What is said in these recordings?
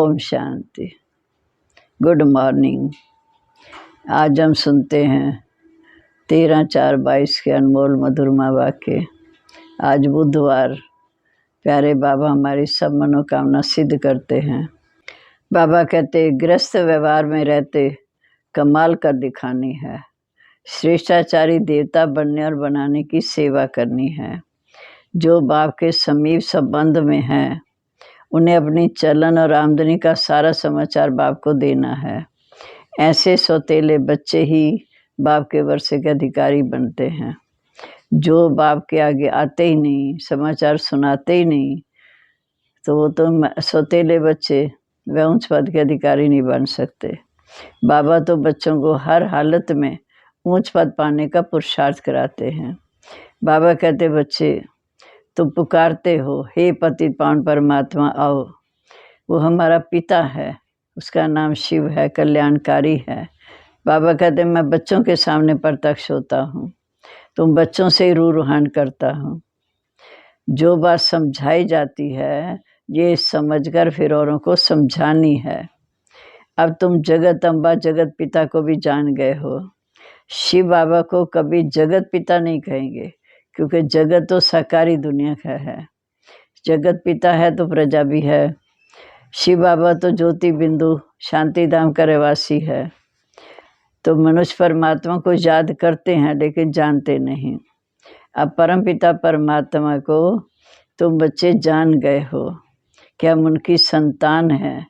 Om Shanti. Good morning. आज हम सुनते हैं 13/4/22 के अनमोल मधुरमा वाक्य। आज बुधवार। प्यारे बाबा हमारी सब मनोकामना सिद्ध करते हैं। बाबा कहते गृहस्थ व्यवहार में रहते कमाल कर दिखानी है। श्रेष्ठाचारी देवता बनने और बनाने की सेवा करनी है। जो बाप के समीप संबंध में हैं उन्हें अपनी चलन और आमदनी का सारा समाचार बाप को देना है। ऐसे सौतेले बच्चे ही बाप के वर्षे के अधिकारी बनते हैं। जो बाप के आगे आते ही नहीं, समाचार सुनाते ही नहीं, तो वो तो सौतेले बच्चे वह उच्च पद के अधिकारी नहीं बन सकते। बाबा तो बच्चों को हर हालत में ऊंच पद पाने का पुरुषार्थ कराते हैं। बाबा कहते बच्चे तुम पुकारते हो, हे पतित पावन परमात्मा आओ। वो हमारा पिता है, उसका नाम शिव है, कल्याणकारी है। बाबा कहते मैं बच्चों के सामने प्रत्यक्ष होता हूँ, तुम बच्चों से ही रूहान करता हूँ। जो बात समझाई जाती है ये समझकर फिर औरों को समझानी है। अब तुम जगत अम्बा जगत पिता को भी जान गए हो। शिव बाबा को कभी जगत पिता नहीं कहेंगे, क्योंकि जगत तो साकारी दुनिया का है। जगत पिता है तो प्रजा भी है। शिव बाबा तो ज्योति बिंदु शांति धाम का रहवासी है। तो मनुष्य परमात्मा को याद करते हैं लेकिन जानते नहीं। अब परम पिता परमात्मा को तुम बच्चे जान गए हो कि हम उनकी संतान हैं।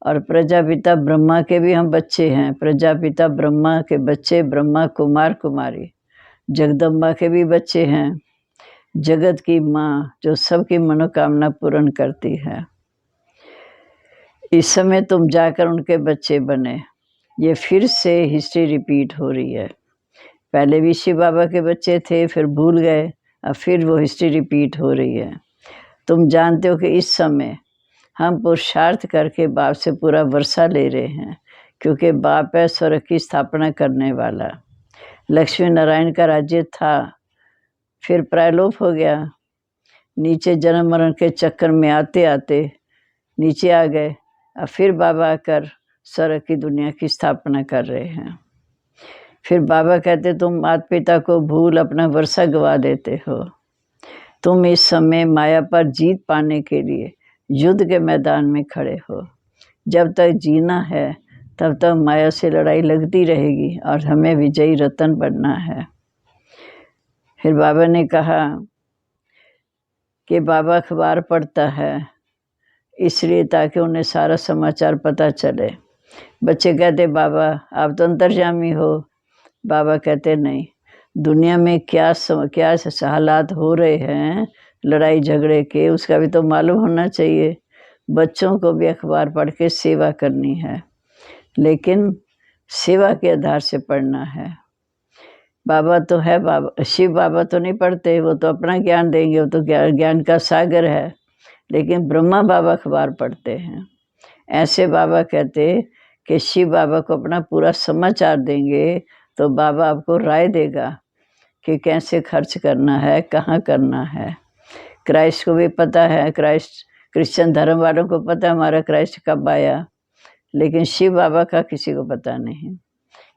और प्रजापिता ब्रह्मा के भी हम बच्चे हैं। प्रजापिता ब्रह्मा के बच्चे, ब्रह्मा कुमार कुमारी जगदम्बा के भी बच्चे हैं। जगत की माँ जो सबकी मनोकामना पूर्ण करती है। इस समय तुम जाकर उनके बच्चे बने। ये फिर से हिस्ट्री रिपीट हो रही है। पहले भी शिव बाबा के बच्चे थे, फिर भूल गए, अब फिर वो हिस्ट्री रिपीट हो रही है। तुम जानते हो कि इस समय हम पुरुषार्थ करके बाप से पूरा वर्षा ले रहे हैं, क्योंकि बाप है स्वर्ग की स्थापना करने वाला। लक्ष्मी नारायण का राज्य था, फिर प्रायलोप हो गया। नीचे जन्म मरण के चक्कर में आते आते नीचे आ गए। अब फिर बाबा आकर स्वर्ग की दुनिया की स्थापना कर रहे हैं। फिर बाबा कहते तुम माता पिता को भूल अपना वर्षा गवा देते हो। तुम इस समय माया पर जीत पाने के लिए युद्ध के मैदान में खड़े हो। जब तक जीना है तब तक माया से लड़ाई लगती रहेगी और हमें विजयी रतन बनना है। फिर बाबा ने कहा कि बाबा अखबार पढ़ता है इसलिए ताकि उन्हें सारा समाचार पता चले। बच्चे कहते बाबा आप तो अंतर्यामी हो। बाबा कहते नहीं, दुनिया में क्या हालात हो रहे हैं लड़ाई झगड़े के, उसका भी तो मालूम होना चाहिए। बच्चों को भी अखबार पढ़ के सेवा करनी है, लेकिन सेवा के आधार से पढ़ना है। बाबा तो है, बाबा शिव बाबा तो नहीं पढ़ते, वो तो अपना ज्ञान देंगे, वो तो ज्ञान का सागर है। लेकिन ब्रह्मा बाबा अखबार पढ़ते हैं। ऐसे बाबा कहते कि शिव बाबा को अपना पूरा समाचार देंगे तो बाबा आपको राय देगा कि कैसे खर्च करना है, कहाँ करना है। क्राइस्ट को भी पता है, क्राइस्ट क्रिश्चियन धर्म वालों को पता है हमारा क्राइस्ट कब आया, लेकिन शिव बाबा का किसी को पता नहीं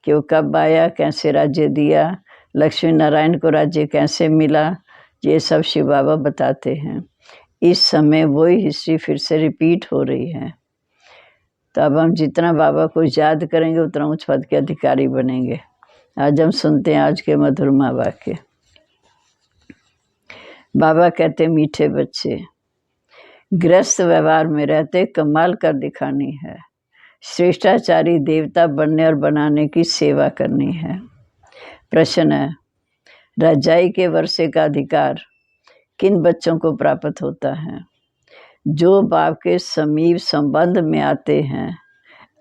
कि वो कब आया, कैसे राज्य दिया, लक्ष्मी नारायण को राज्य कैसे मिला। ये सब शिव बाबा बताते हैं। इस समय वही हिस्ट्री फिर से रिपीट हो रही है। तो अब हम जितना बाबा को याद करेंगे उतना उच्च पद के अधिकारी बनेंगे। आज हम सुनते हैं आज के मधुरमा वाक्य। बाबा कहते मीठे बच्चे गृहस्थ व्यवहार में रहते कमाल कर दिखानी है। श्रेष्ठाचारी देवता बनने और बनाने की सेवा करनी है। प्रश्न है, रजाई के वर्षे का अधिकार किन बच्चों को प्राप्त होता है? जो बाप के समीप संबंध में आते हैं,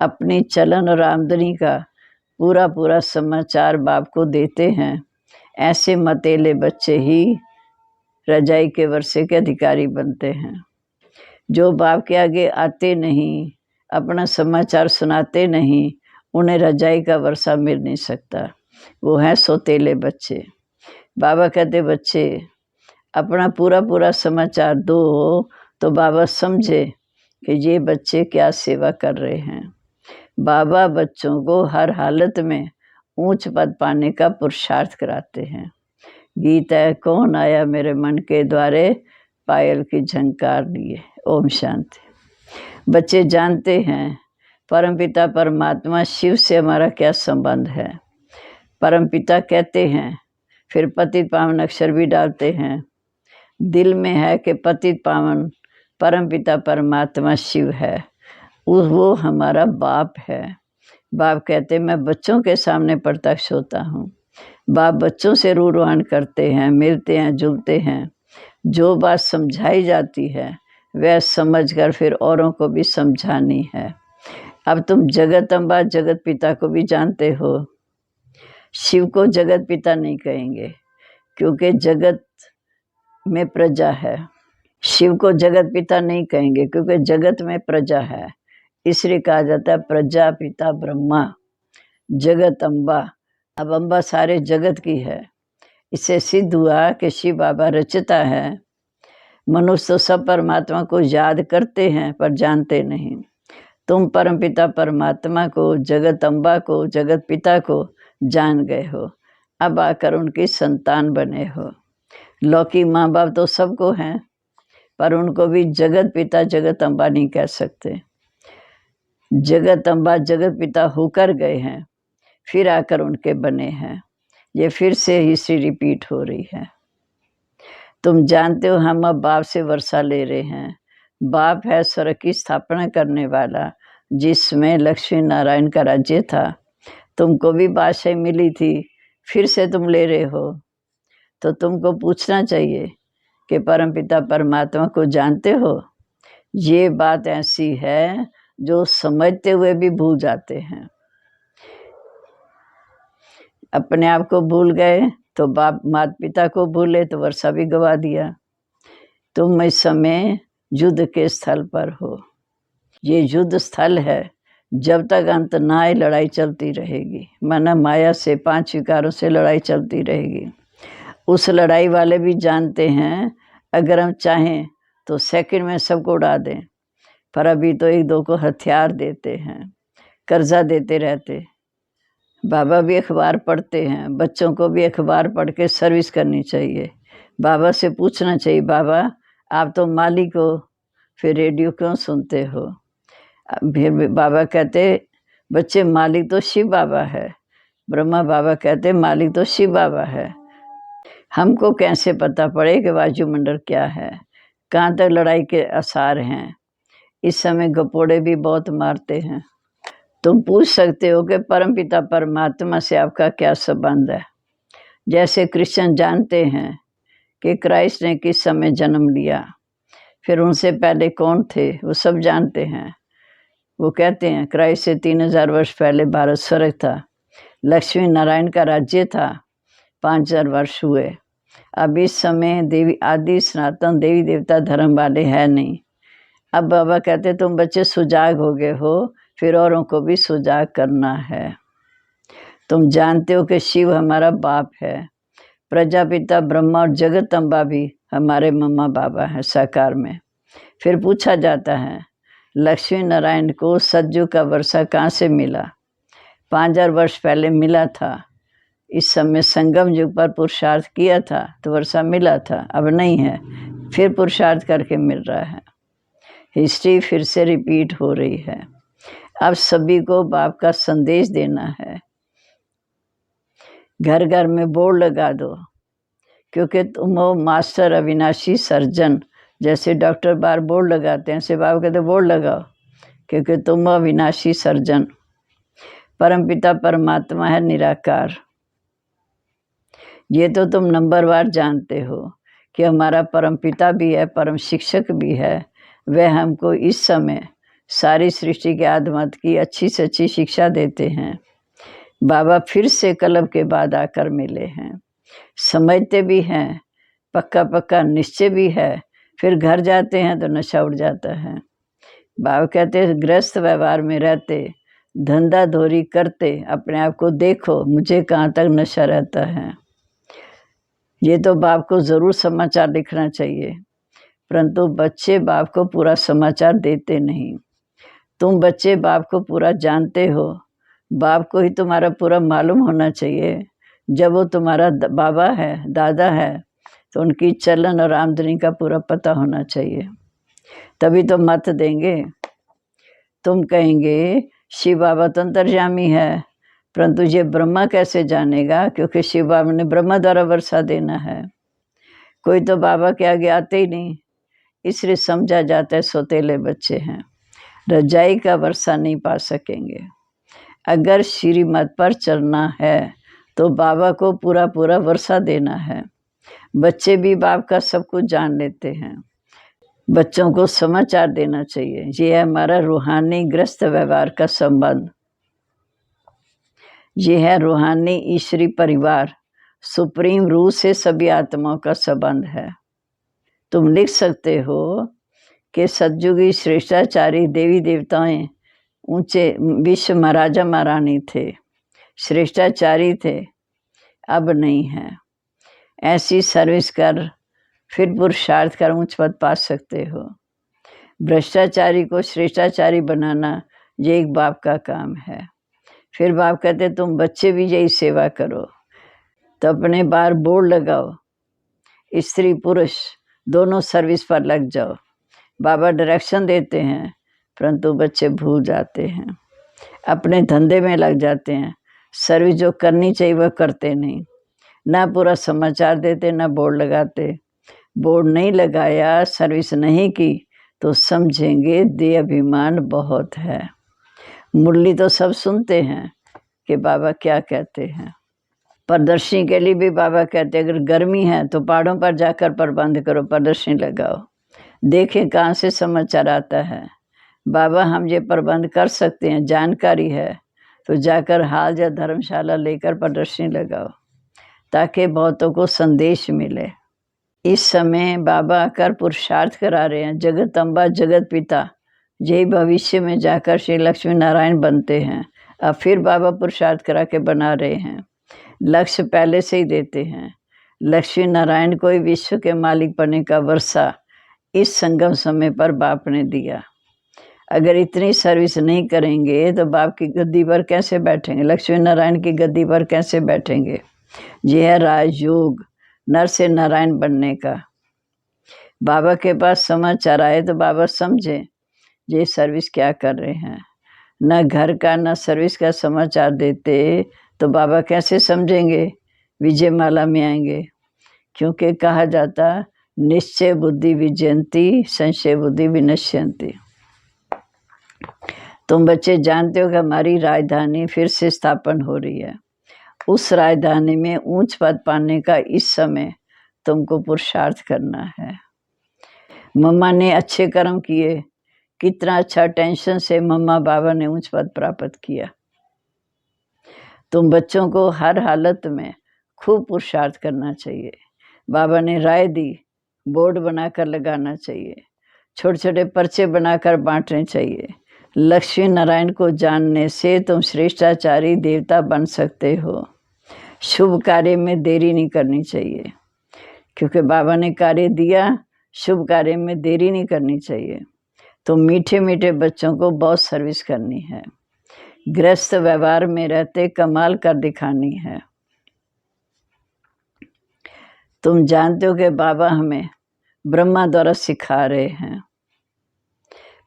अपनी चलन और आमदनी का पूरा पूरा समाचार बाप को देते हैं। ऐसे मतेले बच्चे ही रजाई के वर्षे के अधिकारी बनते हैं। जो बाप के आगे आते नहीं, अपना समाचार सुनाते नहीं, उन्हें रजाई का वर्षा मिल नहीं सकता। वो हैं सौतेले बच्चे। बाबा कहते बच्चे अपना पूरा पूरा समाचार दो तो बाबा समझे कि ये बच्चे क्या सेवा कर रहे हैं। बाबा बच्चों को हर हालत में ऊंच पद पाने का पुरुषार्थ कराते हैं। गीत है, कौन आया मेरे मन के द्वारे, पायल की झंकार लिए। ओम शांति। बच्चे जानते हैं परमपिता परमात्मा शिव से हमारा क्या संबंध है। परमपिता कहते हैं, फिर पतित पावन अक्षर भी डालते हैं। दिल में है कि पतित पावन परमपिता परमात्मा शिव है, वो हमारा बाप है। बाप कहते मैं बच्चों के सामने प्रत्यक्ष होता हूँ। बाप बच्चों से रूरोहन करते हैं, मिलते हैं, जुलते हैं। जो बात समझाई जाती है वह समझकर फिर औरों को भी समझानी है। अब तुम जगत अम्बा जगत पिता को भी जानते हो। शिव को जगत पिता नहीं कहेंगे क्योंकि जगत में प्रजा है। शिव को जगत पिता नहीं कहेंगे क्योंकि जगत में प्रजा है, इसलिए कहा जाता है प्रजा पिता ब्रह्मा, जगत अम्बा। अब अम्बा सारे जगत की है। इससे सिद्ध हुआ कि शिव बाबा रचता है। मनुष्य तो सब परमात्मा को याद करते हैं पर जानते नहीं। तुम परमपिता परमात्मा को, जगत अम्बा को, जगत पिता को जान गए हो। अब आकर उनकी संतान बने हो। लौकिक माँ बाप तो सबको हैं, पर उनको भी जगत पिता जगत अम्बा नहीं कह सकते। जगत अम्बा जगत पिता होकर गए हैं, फिर आकर उनके बने हैं। ये फिर से हिस्ट्री रिपीट हो रही है। तुम जानते हो हम अब बाप से वर्षा ले रहे हैं। बाप है स्वर्ग की स्थापना करने वाला, जिसमें लक्ष्मी नारायण का राज्य था। तुमको भी बादशाही मिली थी, फिर से तुम ले रहे हो। तो तुमको पूछना चाहिए कि परमपिता परमात्मा को जानते हो। ये बात ऐसी है जो समझते हुए भी भूल जाते हैं। अपने आप को भूल गए तो बाप माता पिता को भूले तो वर्षा भी गवा दिया। तुम इस समय युद्ध के स्थल पर हो। ये युद्ध स्थल है, जब तक अंत ना आए लड़ाई चलती रहेगी। माना माया से, 5 विकारों से लड़ाई चलती रहेगी। उस लड़ाई वाले भी जानते हैं अगर हम चाहें तो सेकंड में सबको उड़ा दें, पर अभी तो 1-2 को हथियार देते हैं, कर्जा देते रहते। बाबा भी अखबार पढ़ते हैं, बच्चों को भी अखबार पढ़ के सर्विस करनी चाहिए। बाबा से पूछना चाहिए, बाबा आप तो मालिक हो, फिर रेडियो क्यों सुनते हो। फिर बाबा कहते बच्चे मालिक तो शिव बाबा है। ब्रह्मा बाबा कहते मालिक तो शिव बाबा है। हमको कैसे पता पड़े कि वायुमंडल क्या है, कहाँ तक लड़ाई के आसार हैं। इस समय गपोड़े भी बहुत मारते हैं। तुम पूछ सकते हो कि परमपिता परमात्मा से आपका क्या संबंध है। जैसे क्रिश्चियन जानते हैं कि क्राइस्ट ने किस समय जन्म लिया, फिर उनसे पहले कौन थे, वो सब जानते हैं। वो कहते हैं क्राइस्ट से 3000 वर्ष पहले भारत स्वर्ग था, लक्ष्मी नारायण का राज्य था, 5000 वर्ष हुए। अब इस समय देवी आदि सनातन देवी देवता धर्म वाले हैं नहीं। अब बाबा कहते तुम बच्चे सुजाग हो गए हो, फिर औरों को भी सुजाग करना है। तुम जानते हो कि शिव हमारा बाप है, प्रजापिता ब्रह्मा और जगत अम्बा भी हमारे मम्मा बाबा हैं साकार में। फिर पूछा जाता है लक्ष्मी नारायण को सतयुग का वर्षा कहाँ से मिला। 5000 वर्ष पहले मिला था। इस समय संगम युग पर पुरुषार्थ किया था तो वर्षा मिला था, अब नहीं है, फिर पुरुषार्थ करके मिल रहा है। हिस्ट्री फिर से रिपीट हो रही है। अब सभी को बाप का संदेश देना है। घर घर में बोर्ड लगा दो, क्योंकि तुम हो मास्टर अविनाशी सर्जन। जैसे डॉक्टर बार बोर्ड लगाते हैं, ऐसे बाबा कहते बोर्ड लगाओ, क्योंकि तुम हो अविनाशी सर्जन। परमपिता परमात्मा है निराकार। ये तो तुम नंबरवार जानते हो कि हमारा परमपिता भी है, परम शिक्षक भी है। वह हमको इस समय सारी सृष्टि के आदमत की अच्छी से अच्छी शिक्षा देते हैं। बाबा फिर से कलब के बाद आकर मिले हैं। समझते भी हैं, पक्का पक्का निश्चय भी है, फिर घर जाते हैं तो नशा उड़ जाता है। बाबा कहते हैं गृहस्थ व्यवहार में रहते, धंधा धोरी करते, अपने आप को देखो मुझे कहाँ तक नशा रहता है। ये तो बाप को ज़रूर समाचार लिखना चाहिए। परंतु बच्चे बाप को पूरा समाचार देते नहीं। तुम बच्चे बाप को पूरा जानते हो, बाप को ही तुम्हारा पूरा मालूम होना चाहिए। जब वो तुम्हारा बाबा है, दादा है, तो उनकी चलन और आमदनी का पूरा पता होना चाहिए, तभी तो मत देंगे। तुम कहेंगे शिव बाबा तो अंतर्यामी है, परंतु ये ब्रह्मा कैसे जानेगा, क्योंकि शिव बाबा ने ब्रह्मा द्वारा वर्षा देना है। कोई तो बाबा के आगे आते ही नहीं, इसलिए समझा जाता है सोतेले बच्चे हैं, रजाई का वर्षा नहीं पा सकेंगे। अगर श्रीमत पर चलना है तो बाबा को पूरा पूरा वर्षा देना है। बच्चे भी बाप का सब कुछ जान लेते हैं, बच्चों को समाचार देना चाहिए। ये है हमारा रूहानी ग्रस्त व्यवहार का संबंध। ये है रूहानी ईश्वरी परिवार, सुप्रीम रूह से सभी आत्माओं का संबंध है। तुम लिख सकते हो कि सतयुगी श्रेष्ठाचारी देवी देवताएं ऊंचे विश्व महाराजा महारानी थे, श्रेष्ठाचारी थे, अब नहीं है। ऐसी सर्विस कर फिर पुरुषार्थ कर ऊंच पद पा सकते हो। भ्रष्टाचारी को श्रेष्ठाचारी बनाना ये एक बाप का काम है। फिर बाप कहते तुम बच्चे भी यही सेवा करो, तो अपने बाहर बोर्ड लगाओ, स्त्री पुरुष दोनों सर्विस पर लग जाओ। बाबा डायरेक्शन देते हैं, परंतु बच्चे भूल जाते हैं, अपने धंधे में लग जाते हैं। सर्विस जो करनी चाहिए वह करते नहीं, ना पूरा समाचार देते, ना बोर्ड लगाते। बोर्ड नहीं लगाया, सर्विस नहीं की, तो समझेंगे दे अभिमान बहुत है। मुरली तो सब सुनते हैं कि बाबा क्या कहते हैं। प्रदर्शनी के लिए भी बाबा कहते हैं अगर गर्मी है तो पहाड़ों पर जाकर प्रबंध करो, प्रदर्शनी लगाओ, देखें कहाँ से समाचार आता है। बाबा हम ये प्रबंध कर सकते हैं, जानकारी है, तो जाकर हाल या धर्मशाला लेकर प्रदर्शनी लगाओ, ताकि बहुतों को संदेश मिले। इस समय बाबा आकर पुरुषार्थ करा रहे हैं। जगत अम्बा जगत पिता यही भविष्य में जाकर श्री लक्ष्मी नारायण बनते हैं। अब फिर बाबा पुरुषार्थ करा के बना रहे हैं, लक्ष्य पहले से ही देते हैं। लक्ष्मी नारायण को ही विश्व के मालिक बनने का वर्षा इस संगम समय पर बाप ने दिया। अगर इतनी सर्विस नहीं करेंगे तो बाप की गद्दी पर कैसे बैठेंगे, लक्ष्मी नारायण की गद्दी पर कैसे बैठेंगे। यह है राजयोग, नर से नारायण बनने का। बाबा के पास समाचार आए तो बाबा समझे ये सर्विस क्या कर रहे हैं। न घर का न सर्विस का समाचार देते तो बाबा कैसे समझेंगे, विजय माला में आएंगे। क्योंकि कहा जाता निश्चय बुद्धि विजयंती, संशय बुद्धि विनश्यंती। तुम बच्चे जानते हो कि हमारी राजधानी फिर से स्थापन हो रही है। उस राजधानी में ऊंच पद पाने का इस समय तुमको पुरुषार्थ करना है। मम्मा ने अच्छे कर्म किए, कितना अच्छा टेंशन से मम्मा बाबा ने ऊंच पद प्राप्त किया। तुम बच्चों को हर हालत में खूब पुरुषार्थ करना चाहिए। बाबा ने राय दी, बोर्ड बनाकर लगाना चाहिए, छोटे छोटे पर्चे बनाकर बांटने चाहिए। लक्ष्मी नारायण को जानने से तुम श्रेष्ठाचारी देवता बन सकते हो। शुभ कार्य में देरी नहीं करनी चाहिए, क्योंकि बाबा ने कार्य दिया, शुभ कार्य में देरी नहीं करनी चाहिए। तो मीठे मीठे बच्चों को बहुत सर्विस करनी है, गृहस्थ व्यवहार में रहते कमाल कर दिखानी है। तुम जानते हो कि बाबा हमें ब्रह्मा द्वारा सिखा रहे हैं।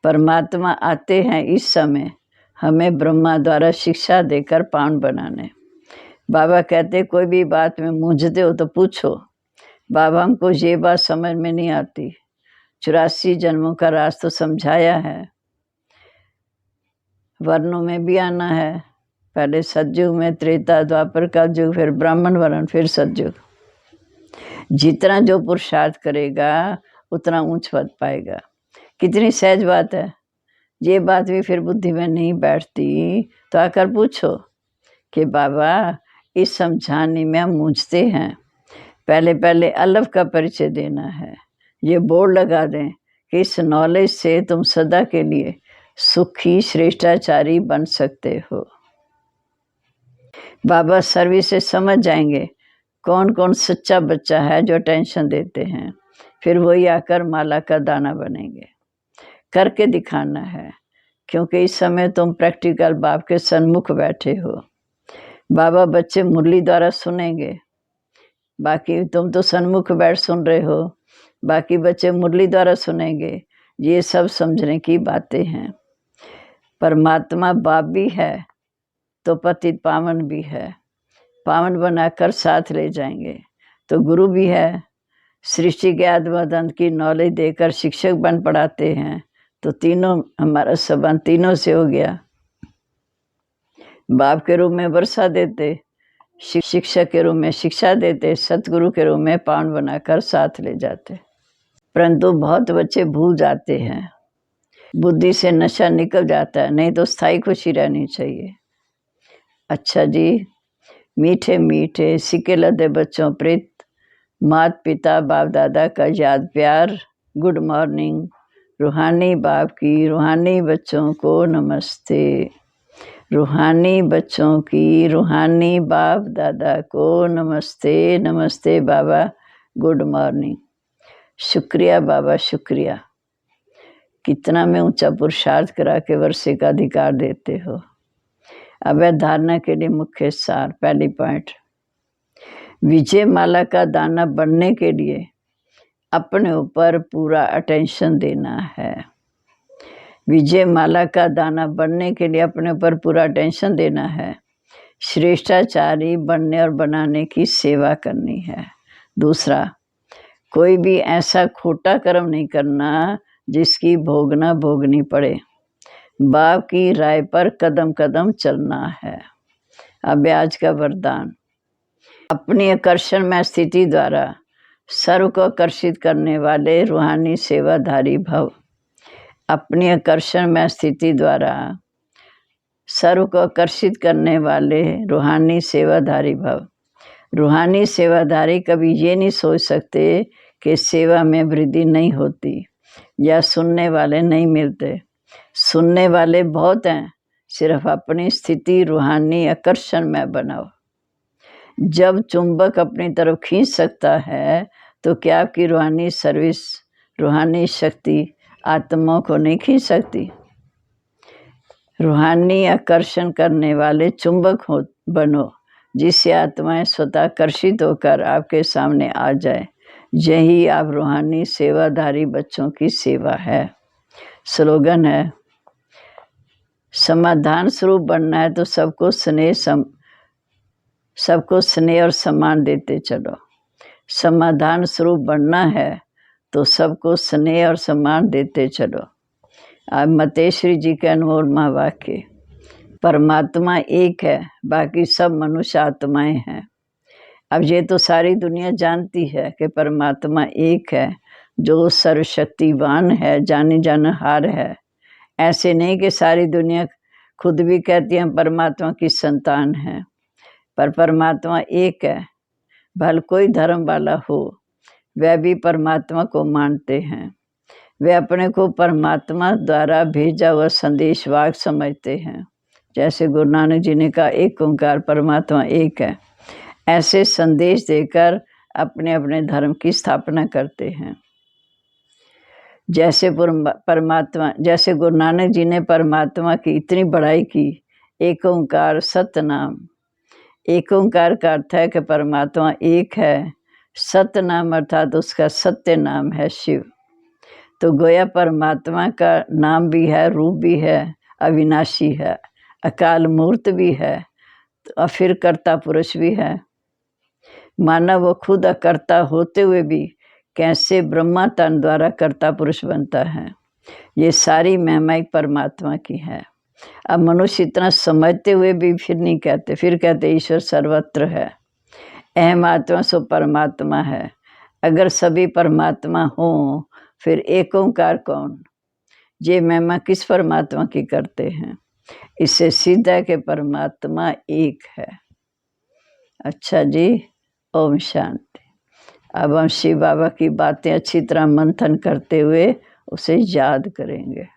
परमात्मा आते हैं इस समय हमें ब्रह्मा द्वारा शिक्षा देकर पावन बनाने। बाबा कहते कोई भी बात में मूंझते हो तो पूछो। बाबा हमको ये बात समझ में नहीं आती, 84 जन्मों का राज तो समझाया है, वर्णों में भी आना है, पहले सतयुग में, त्रेता द्वापर का युग, फिर ब्राह्मण वर्ण, फिर सतयुग। जितना जो पुरुषार्थ करेगा उतना ऊंच पद पाएगा। कितनी सहज बात है। ये बात भी फिर बुद्धि में नहीं बैठती तो आकर पूछो कि बाबा इस समझाने में हम मूझते हैं, पहले पहले अलफ का परिचय देना है। ये बोर्ड लगा दें कि इस नॉलेज से तुम सदा के लिए सुखी श्रेष्ठाचारी बन सकते हो। बाबा सर्विस से समझ जाएंगे कौन कौन सच्चा बच्चा है जो टेंशन देते हैं। फिर वही आकर माला का दाना बनेंगे। करके दिखाना है, क्योंकि इस समय तुम प्रैक्टिकल बाप के सन्मुख बैठे हो। बाबा बच्चे मुरली द्वारा सुनेंगे, बाकी तुम तो सन्मुख बैठ सुन रहे हो, बाकी बच्चे मुरली द्वारा सुनेंगे। ये सब समझने की बातें हैं। परमात्मा बाप भी है तो पतित पावन भी है, पावन बनाकर साथ ले जाएंगे। तो गुरु भी है, सृष्टि के आद्यमदंत की नॉलेज देकर शिक्षक बन पढ़ाते हैं। तो तीनों हमारा संबंध तीनों से हो गया। बाप के रूप में वर्षा देते, शिक्षक के रूप में शिक्षा देते, सतगुरु के रूप में पावन बनाकर साथ ले जाते। परंतु बहुत बच्चे भूल जाते हैं, बुद्धि से नशा निकल जाता है, नहीं तो स्थायी खुशी रहनी चाहिए। अच्छा जी, मीठे मीठे सिक्के लदे बच्चों प्रीत, माता पिता बाप दादा का याद प्यार। Good morning. रूहानी बाप की रूहानी बच्चों को नमस्ते। रूहानी बच्चों की रूहानी बाप दादा को नमस्ते। नमस्ते बाबा, गुड मॉर्निंग। शुक्रिया बाबा, शुक्रिया। कितना में ऊंचा पुरुषार्थ करा के वर्षे का अधिकार देते हो। अब धारणा के लिए मुख्य सार। पहली पॉइंट, विजय माला का दाना बनने के लिए अपने ऊपर पूरा अटेंशन देना है। विजय माला का दाना बनने के लिए अपने ऊपर पूरा अटेंशन देना है। श्रेष्ठाचारी बनने और बनाने की सेवा करनी है। दूसरा, कोई भी ऐसा खोटा कर्म नहीं करना जिसकी भोगनी पड़े। बाप की राय पर कदम कदम चलना है। अब आज का वरदान, अपनी आकर्षण में स्थिति द्वारा सर्व को आकर्षित करने वाले रूहानी सेवाधारी भव। अपनी आकर्षण में स्थिति द्वारा सर्व को आकर्षित करने वाले रूहानी सेवाधारी भव। रूहानी सेवाधारी कभी ये नहीं सोच सकते कि सेवा में वृद्धि नहीं होती या सुनने वाले नहीं मिलते। सुनने वाले बहुत हैं, सिर्फ अपनी स्थिति रूहानी आकर्षण में बनाओ। जब चुंबक अपनी तरफ खींच सकता है तो क्या आपकी रूहानी सर्विस, रूहानी शक्ति आत्माओं को नहीं खींच सकती? रूहानी आकर्षण करने वाले चुंबक बनो, जिससे आत्माएं स्वतः आकर्षित होकर आपके सामने आ जाए। यही आप रूहानी सेवाधारी बच्चों की सेवा है। स्लोगन है, समाधान स्वरूप बनना है तो सबको स्नेह और सम्मान देते चलो। समाधान स्वरूप बनना है तो सबको स्नेह और सम्मान देते चलो। अब मतेश्वरी जी के अनमोल महावाक्य, परमात्मा एक है, बाकी सब मनुष्य आत्माएं हैं। अब ये तो सारी दुनिया जानती है कि परमात्मा एक है, जो सर्वशक्तिवान है, जाने जानहार है। ऐसे नहीं कि सारी दुनिया खुद भी कहती है परमात्मा की संतान है, पर परमात्मा एक है। भले कोई धर्म वाला हो, वह भी परमात्मा को मानते हैं। वे अपने को परमात्मा द्वारा भेजा हुआ संदेशवाहक समझते हैं। जैसे गुरु नानक जी ने कहा, एक ओंकार परमात्मा एक है। ऐसे संदेश देकर अपने अपने धर्म की स्थापना करते हैं। जैसे गुरु नानक जी ने परमात्मा की इतनी बड़ाई की, एक ओंकार सतनाम। एक ओंकार का अर्थ है कि परमात्मा एक है, सतनाम अर्थात उसका सत्य नाम है शिव। तो गोया परमात्मा का नाम भी है, रूप भी है, अविनाशी है, अकाल मूर्त भी है, और फिर कर्ता पुरुष भी है। माना वो खुद अकर्ता होते हुए भी कैसे ब्रह्मा तन द्वारा कर्ता पुरुष बनता है। ये सारी महिमा एक परमात्मा की है। अब मनुष्य इतना समझते हुए भी फिर नहीं कहते, फिर कहते ईश्वर सर्वत्र है, अहम आत्मा सो परमात्मा है। अगर सभी परमात्मा हों फिर एक ओंकार कौन? ये महिमा किस परमात्मा की करते हैं? इससे सिद्ध है कि परमात्मा एक है। अच्छा जी, ओम शांति। अब हम शिव बाबा की बातें अच्छी तरह मंथन करते हुए उसे याद करेंगे।